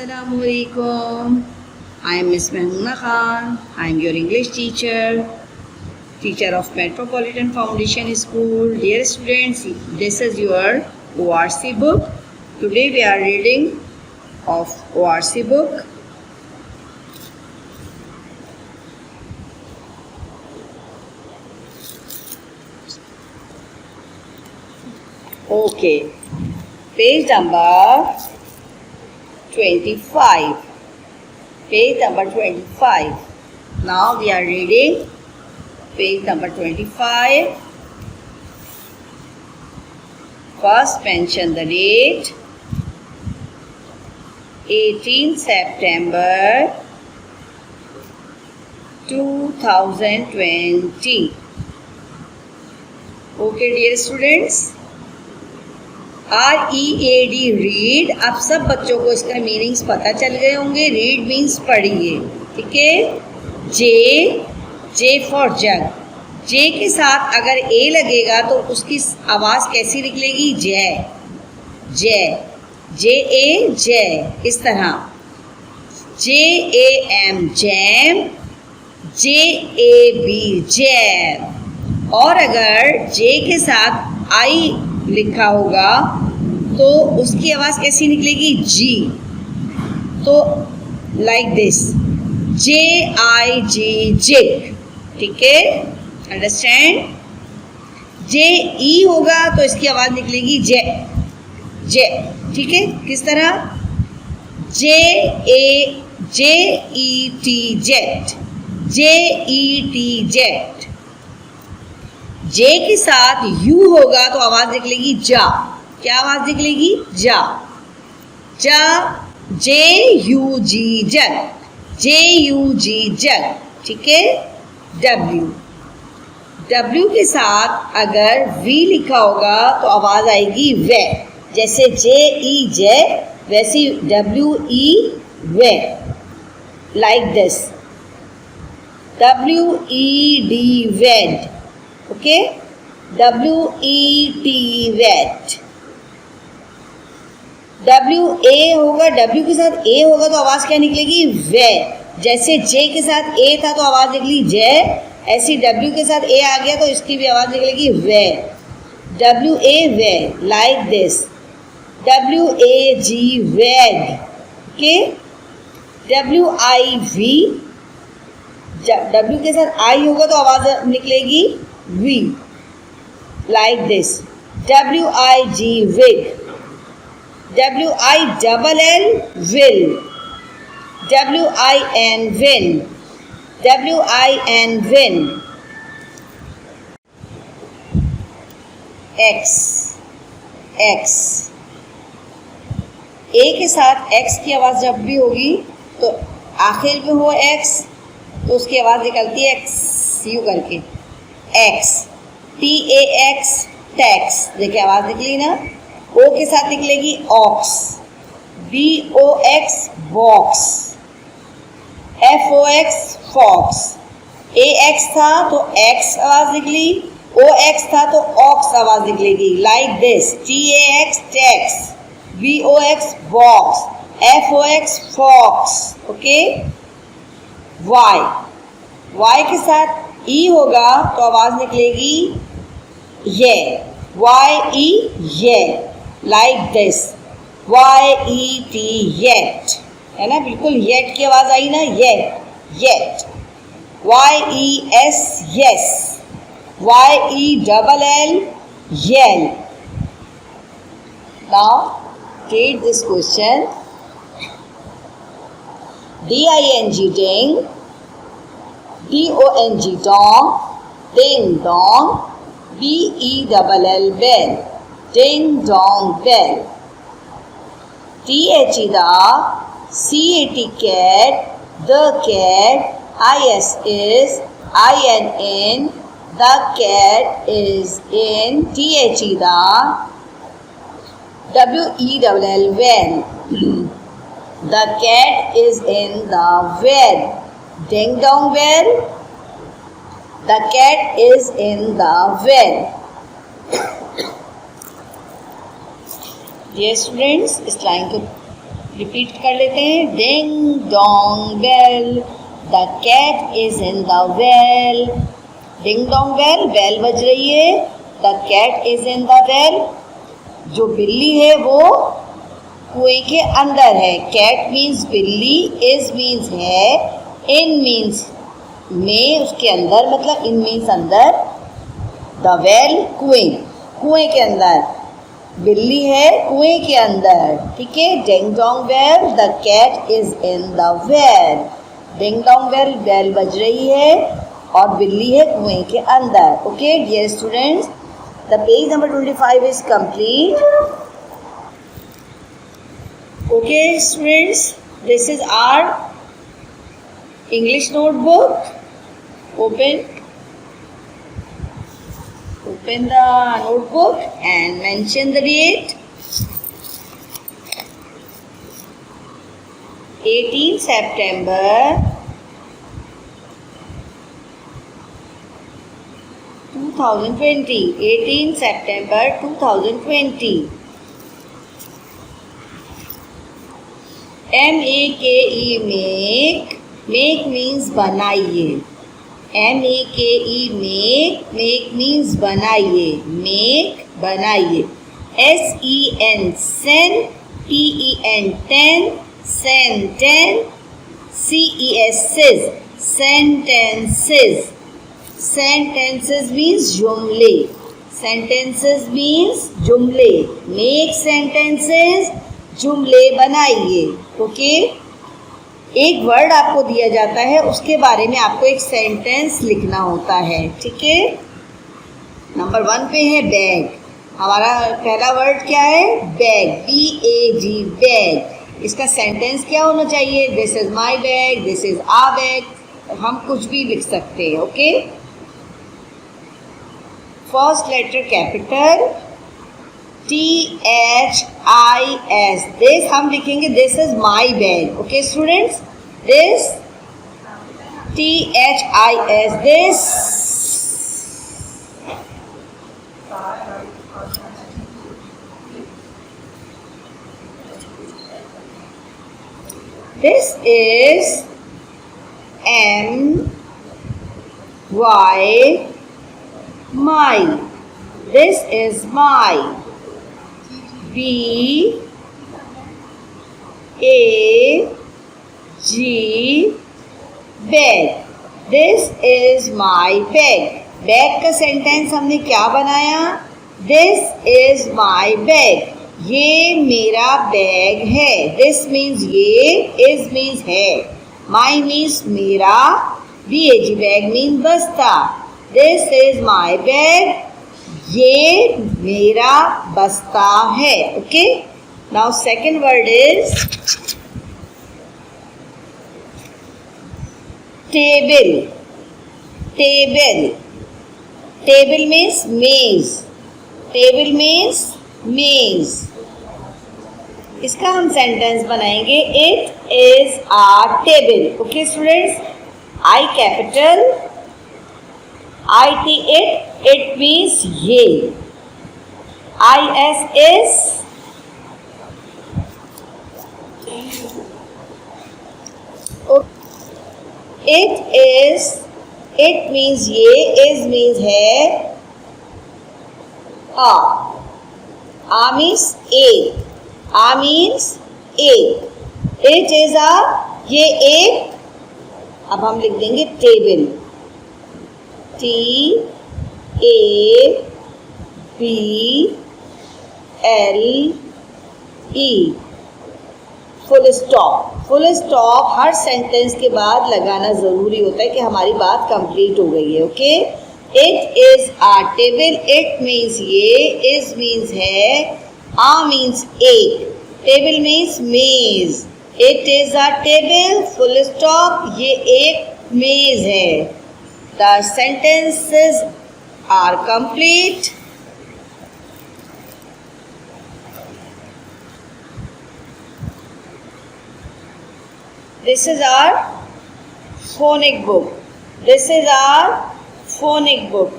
Assalamualaikum. I am Miss Mehmoona Khan. I am your English teacher of Metropolitan Foundation School. Dear students, this is your ORC book. Today we are reading of ORC book. Okay, page number 25. Page number 25. Now we are reading page number 25. First mention the date 18 September 2020. Okay dear students, READ read. अब सब बच्चों को इसका meanings पता चल गए होंगे. Read means पढ़िए, ठीक है. J for jug. जे के साथ अगर ए लगेगा तो उसकी आवाज़ कैसी निकलेगी? जय. इस तरह. JAM jam. JAB jam. और अगर जे के साथ आई लिखा होगा तो उसकी आवाज़ कैसी निकलेगी? जी. तो लाइक दिस, JIG जिग, ठीक है. अंडरस्टैंड. JE होगा तो इसकी आवाज़ निकलेगी जय, ठीक है. किस तरह? JET jet. जेट. जे के साथ यू होगा तो आवाज़ निकलेगी जा. क्या आवाज़ निकलेगी? जा. JUG जग. JUG जग, ठीक है. W के साथ अगर वी लिखा होगा तो आवाज़ आएगी वे. जैसे JE जय, वैसे WE वे. Like this. WED wed. Okay. WET wet. WA होगा, W के साथ A होगा तो आवाज़ क्या निकलेगी? वे. जैसे J के साथ A था तो आवाज़ निकली जय, ऐसी W के साथ A आ गया तो इसकी भी आवाज़ निकलेगी वे. WA वे. Like this. WAG wag. Okay. WIV. W के साथ I होगा तो आवाज़ निकलेगी वी. Like this. WIG wig. WILL will. WIN win. WIN win. X. A के साथ X की आवाज़ जब भी होगी तो आखिर में हो X तो उसकी आवाज़ निकलती है X यू करके. X. TAX tax. देखिए आवाज़ निकली ना. O के साथ निकलेगी ox. BOX box. FOX fox. AX था तो X आवाज़ निकली. OX था तो ऑक्स आवाज़ निकलेगी. Like this. TAX tax. BOX box. FOX fox. Okay. Y के साथ E होगा तो आवाज़ निकलेगी ये. YE ये. Like this. YET yet. है ना, बिल्कुल येट की आवाज़ आई ना. Yet. YES yes. YELL yell. Now read this question. DING ding. DONG dong. Ding dong. BELL bell. Ding dong bell. THE the. CAT cat. The cat. IS is. INN. The cat is in. THE the. WELL well. The cat is in the well. Ding dong bell. The cat is in the well. Dear students, इस line को repeat कर लेते हैं. Ding dong bell, the cat is in the well. Ding dong bell, bell बज रही है. The cat is in the well, जो बिल्ली है वो कुएं के अंदर है. कैट मीन्स बिल्ली, इज मीन्स है, इन मीन्स में, उसके अंदर, मतलब इन मीन्स अंदर. द वेल, कुएं, कुएं के अंदर. बिल्ली है कुएं के अंदर. ठीक है. Ding dong bell, the cat is in the well. Ding dong bell, bell बज रही है और बिल्ली है कुएं के अंदर. Okay dear students, the page number 25 is complete. Okay students, this is our English notebook. Open the notebook and mention the date. 18 September 2020. 18 September 2020. M-A-K-E, make. Make means बनाइए. M-A-K-E, make means बनाइए. Make, बनाइए. S-E-N, send. T-E-N, ten. Sentence. C-E-S, sentences. Sentences means जुमले. Sentences means जुमले. Make sentences, जुमले बनाइए. Okay. एक word आपको दिया जाता है, उसके बारे में आपको एक सेंटेंस लिखना होता है. ठीक है. नंबर 1 पे है बैग. हमारा पहला वर्ड क्या है? बैग. BAG, bag. इसका सेंटेंस क्या होना चाहिए? This is my bag, this is a bag. हम कुछ भी लिख सकते हैं. Okay. First letter capital THIS. This हम लिखेंगे this is my bag. Okay students, this THIS, this. This is MY, my. This is my. BAG, bag. This is my bag. Bag का sentence हमने क्या बनाया? This is my bag. ये मेरा bag है. This means ये, is means है, my means मेरा, BAG बैग मीन्स बस्ता. दिस इज माई बैग, ये मेरा बस्ता है. Okay. Now second word is table. Table. Table means मेज. टेबल मीन्स मेज. इसका हम सेंटेंस बनाएंगे. It is a table. Okay students. I capital, IT, it means ये. IS is it is, it means ये, is means है, a means एक, a means एक. it is a, ये एक. अब हम लिख देंगे table. TABLE. Full stop. Full stop हर सेंटेंस के बाद लगाना ज़रूरी होता है कि हमारी बात कंप्लीट हो गई है. Okay. It is a table. It means ये, इज मीन्स है, आ मीन्स एक, टेबल मीन्स मेज. It is a table, full stop, ये एक मेज है. The sentences are complete. This is our phonic book. This is our phonic book.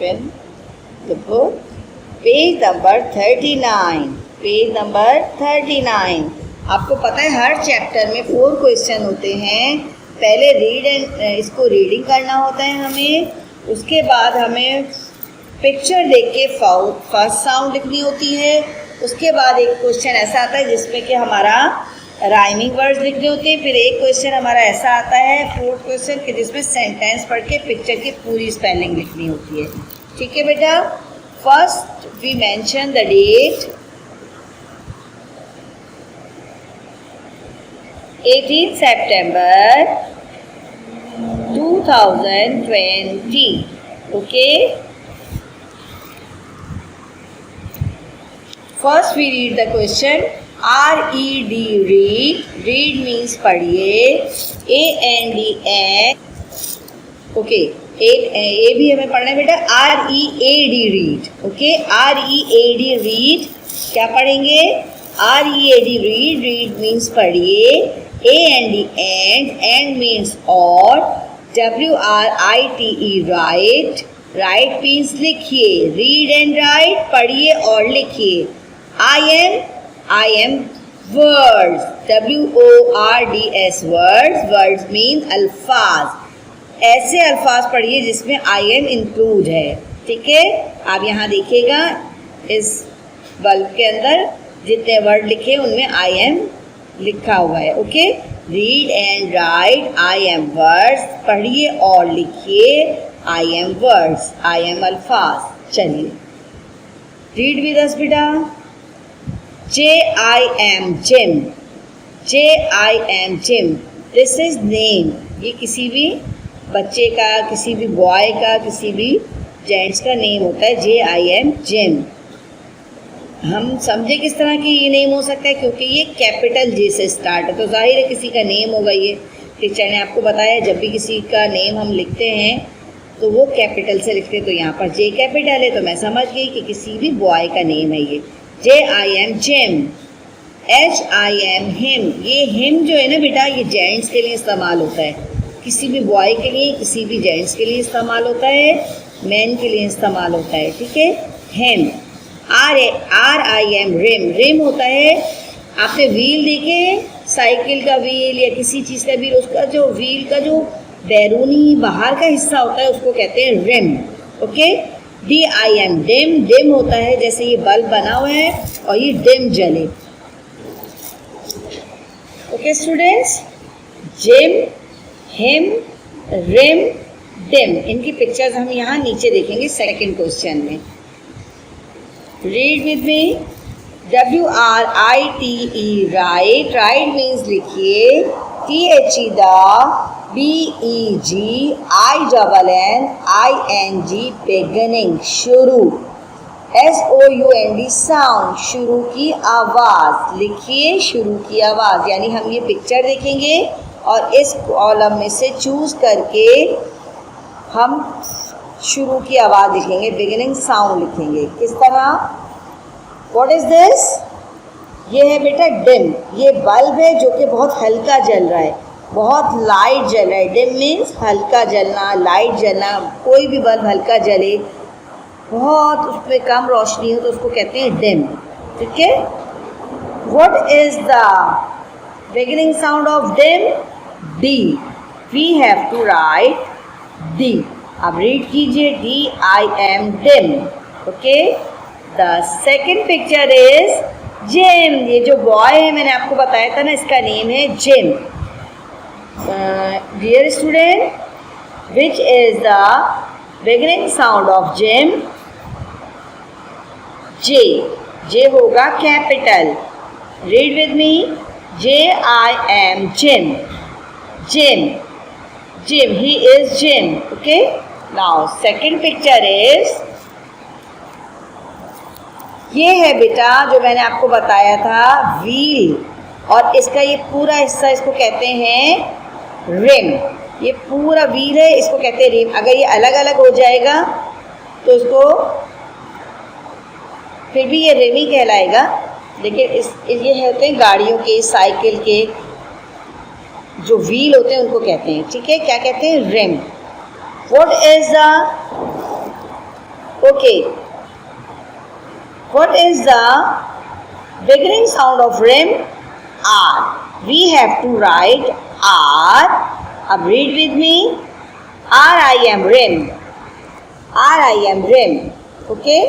open the book. Page number 39. Page number 39. आपको पता है हर chapter में 4 क्वेश्चन होते हैं. पहले इसको रीडिंग करना होता है हमें. उसके बाद हमें पिक्चर देख के फर्स्ट साउंड लिखनी होती है. उसके बाद एक क्वेश्चन ऐसा आता है जिसमें कि हमारा राइमिंग वर्ड्स लिखने होते हैं. फिर एक क्वेश्चन हमारा ऐसा आता है, 4th क्वेश्चन, कि जिसमें सेंटेंस पढ़ के पिक्चर की पूरी स्पेलिंग लिखनी होती है. ठीक है बेटा. First we mention the date 18 September 2020. Okay. First we read the question. RED read. Read means पढ़िए. AND act. ओके. ए भी हमें पढ़ना है बेटा. READ read. Okay. READ read. क्या पढ़ेंगे? READ read. Read means पढ़िए. AND and means और. WRITE write. Write means लिखिए. Read and write पढ़िए और लिखिए. I am words. WORDS words. Words means अल्फाज. ऐसे अल्फाज पढ़िए जिसमें I am इंक्लूड है. ठीक है. आप यहाँ देखिएगा इस बल्ब के अंदर जितने वर्ड लिखे उनमें I am लिखा हुआ है. Okay. Read and right. I am words पढ़िए और लिखिए. I am words. I am अल्फाज. चलिए रीड विद अस बेटा. JIM Jim. JIM Jim. This is name. ये किसी भी बच्चे का, किसी भी बॉय का, किसी भी जेंट्स का नेम होता है. JIM Jim. हम समझे किस तरह की ये नेम हो सकता है, क्योंकि ये कैपिटल J से स्टार्ट है तो जाहिर है किसी का नेम होगा. ये टीचर ने आपको बताया जब भी किसी का नेम हम लिखते हैं तो वो कैपिटल से लिखते हैं. तो यहाँ पर J कैपिटल है तो मैं समझ गई कि किसी भी बॉय का नेम है ये. JIM Jim. HIM him. ये him जो है ना बेटा ये जेंट्स के लिए इस्तेमाल होता है. किसी भी बॉय के लिए, किसी भी जेंट्स के लिए इस्तेमाल होता है. मैन के लिए इस्तेमाल होता है. ठीक है. him. RIM rim. रिम होता है, आपने व्हील देखे, साइकिल का व्हील या किसी चीज़ का व्हील, उसका जो व्हील का जो बैरूनी बाहर का हिस्सा होता है उसको कहते हैं rim. Okay. DIM dim. Dim होता है जैसे ये बल्ब बना हुआ है और ये डिम जले. Okay students. Jim, him, rim, dim, इनकी पिक्चर्स हम यहाँ नीचे देखेंगे सेकंड क्वेश्चन में. Read with me. WRITE write. Write means लिखिए. THE the. BEG INNING beginning शुरू. SOUND साउंड शुरू की आवाज़. लिखिए शुरू की आवाज़. यानी हम ये पिक्चर देखेंगे और इस कॉलम में से चूज़ करके हम शुरू की आवाज़ लिखेंगे. बिगिनिंग साउंड लिखेंगे. किस तरह? What is this? ये है बेटा डिम. ये बल्ब है जो कि बहुत हल्का जल रहा है, बहुत लाइट जल रहा है. डिम मीन्स हल्का जलना, लाइट जलना. कोई भी बल्ब हल्का जले, बहुत उसमें कम रोशनी हो तो उसको कहते हैं डिम. ठीक है. What is the beginning sound of dim? D. We have to write D. अब रीड कीजिए. DIM dim. Okay. The second picture is Jim. ये जो बॉय है मैंने आपको बताया था ना, इसका नेम है gym. Dear student, which is the beginning sound of Jim? J. J होगा capital. Read with me. JIM Jim. Jim. Jim. He is Jim. Okay. Now second picture is ये है बेटा जो मैंने आपको बताया था व्हील, और इसका ये पूरा हिस्सा इसको कहते हैं रिम. ये पूरा व्हील है, इसको कहते हैं रिम. अगर ये अलग अलग हो जाएगा तो इसको फिर भी ये रिम ही कहलाएगा. लेकिन ये होते हैं गाड़ियों के, साइकिल के जो व्हील होते हैं उनको कहते हैं. ठीक है. क्या कहते हैं? Rim. What is the Okay. What is the beginning sound of rim? R. We have to write R. अब read with me. R-I-M, rim. R-I-M, rim. Okay.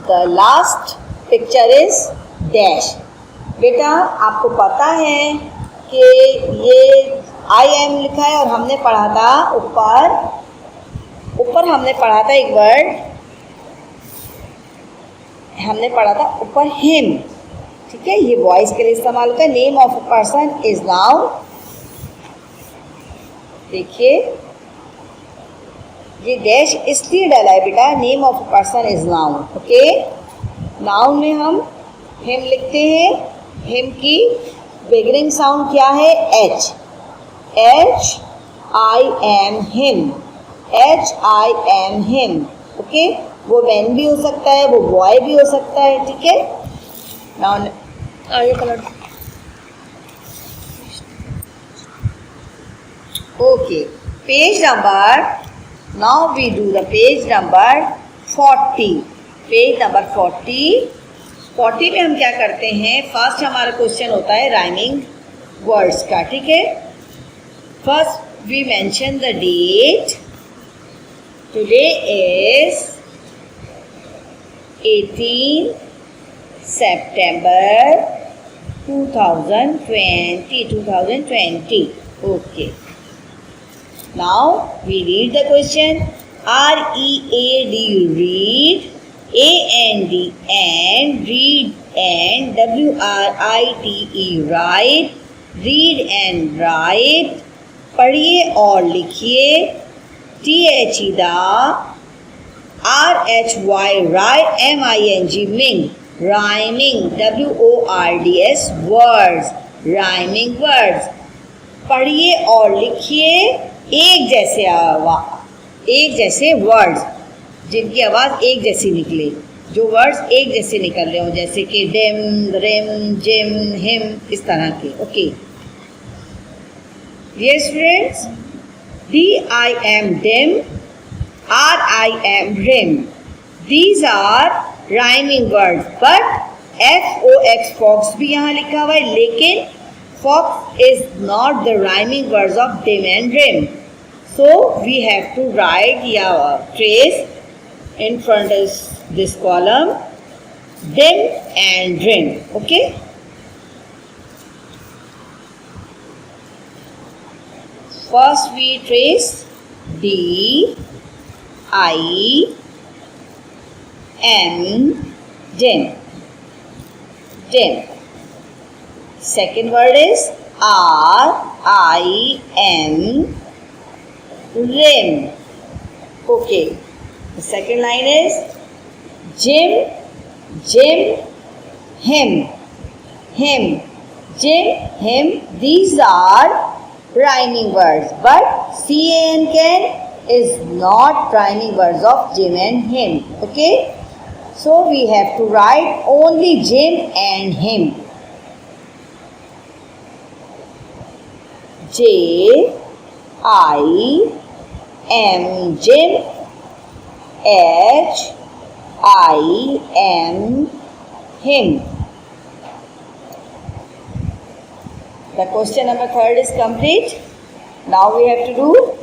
The last picture is dash. बेटा आपको पता है कि ये I-M लिखा है और हमने पढ़ा था ऊपर हमने पढ़ा था एक वर्ड, हमने पढ़ा था ऊपर हिम. ठीक है, ये वॉइस के लिए इस्तेमाल होता है. Name of a person is noun. देखिए ये डैश इसलिए डाला है बेटा, name of a person is noun. Okay, noun में हम हिम लिखते हैं. हिम की बिगिनिंग साउंड क्या है? H. H-I-M, him. H-I-M, him. Okay, वो मैन भी हो सकता है, वो बॉय भी हो सकता है. ठीक है, नाउन आगे colour. Okay, page number, now we do the page number 40. Page number 40 में हम क्या करते हैं? फर्स्ट हमारा क्वेश्चन होता है राइमिंग वर्ड्स का. ठीक है, first we mention the date. Today is 18 September 2020. Okay. Now we read the question. R-E-A-D, read. A-N-D, and read, and W-R-I-T-E, write. Read and write. पढ़िए और लिखिए. T-H-E, the. R-H-Y, write. M-I-N-G, ming, rhyming. W-O-R-D-S, words, rhyming words. पढ़िए और लिखिए एक जैसे words जिनकी आवाज़ एक जैसी निकले, जो वर्ड्स एक जैसे निकल रहे हो, जैसे कि डिम, रिम, जिम, हिम, इस तरह के. Okay, dear students, D-I-M, dim. R-I-M, rim. These are rhyming words, but F-O-X, fox भी यहाँ लिखा हुआ है, लेकिन fox is not the rhyming words of dim and rim. So we have to write trace in front of this column, dim and rim. Okay. First we trace D-I-M, dim. Second word is R-I-M, rim. Okay. The second line is Jim, him, Jim, him. These are rhyming words, but C-A-N is not rhyming words of Jim and him. Okay, so we have to write only Jim and him. J-I-M, Jim. H-I-M, him. The question number 3 is complete. Now we have to do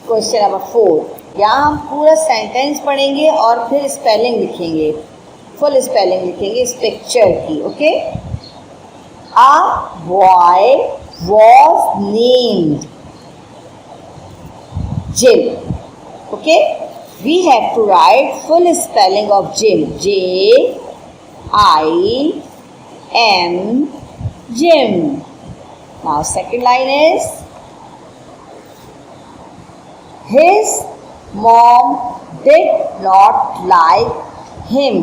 question number 4. यहाँ हम पूरा sentence पढ़ेंगे और फिर spelling लिखेंगे, full spelling लिखेंगे इस picture की. Okay. A boy was named Jim. Okay. We have to write full spelling of Jim. J-I-M, Jim. Now second line is his mom did not like him.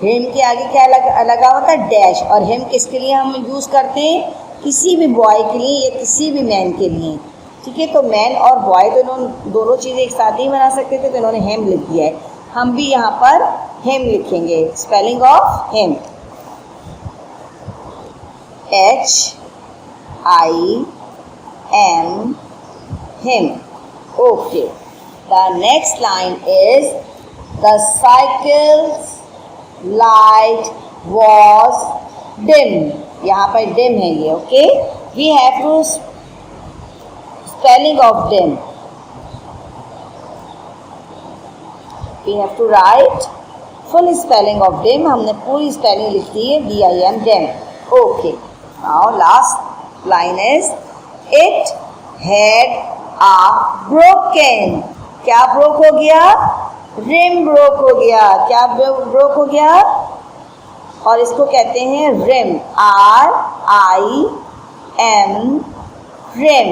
him के आगे क्या लगा होता है? Dash. और him किसके लिए हम यूज़ करते हैं? किसी भी बॉय के लिए या किसी भी मैन के लिए. ठीक है, तो मैन और बॉय तो इन्होंने दोनों चीज़ें एक साथ ही बना सकते थे, तो इन्होंने हेम लिख दिया है. हम भी यहाँ पर हेम लिखेंगे. Spelling of him H-I-M, him. ओके, The next line is the cycle's light was dim. यहाँ पर dim है ये, okay? We have to spelling of dim. We have to write full spelling of dim. हमने पूरी spelling लिख दी है, D-I-M, dim. Okay. Now last line is it had a broken. क्या broke हो गया? rim broke हो गया. क्या broke हो गया? और इसको कहते हैं rim. R-I-M, rim.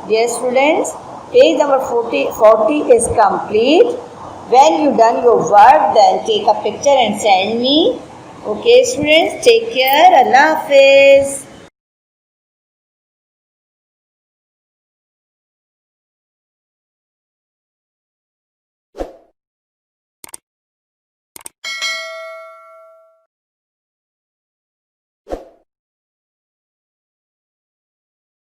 Dear students, page number 40 is complete. When you done your work, then take a picture and send me. Okay students, take care. Allah Hafiz.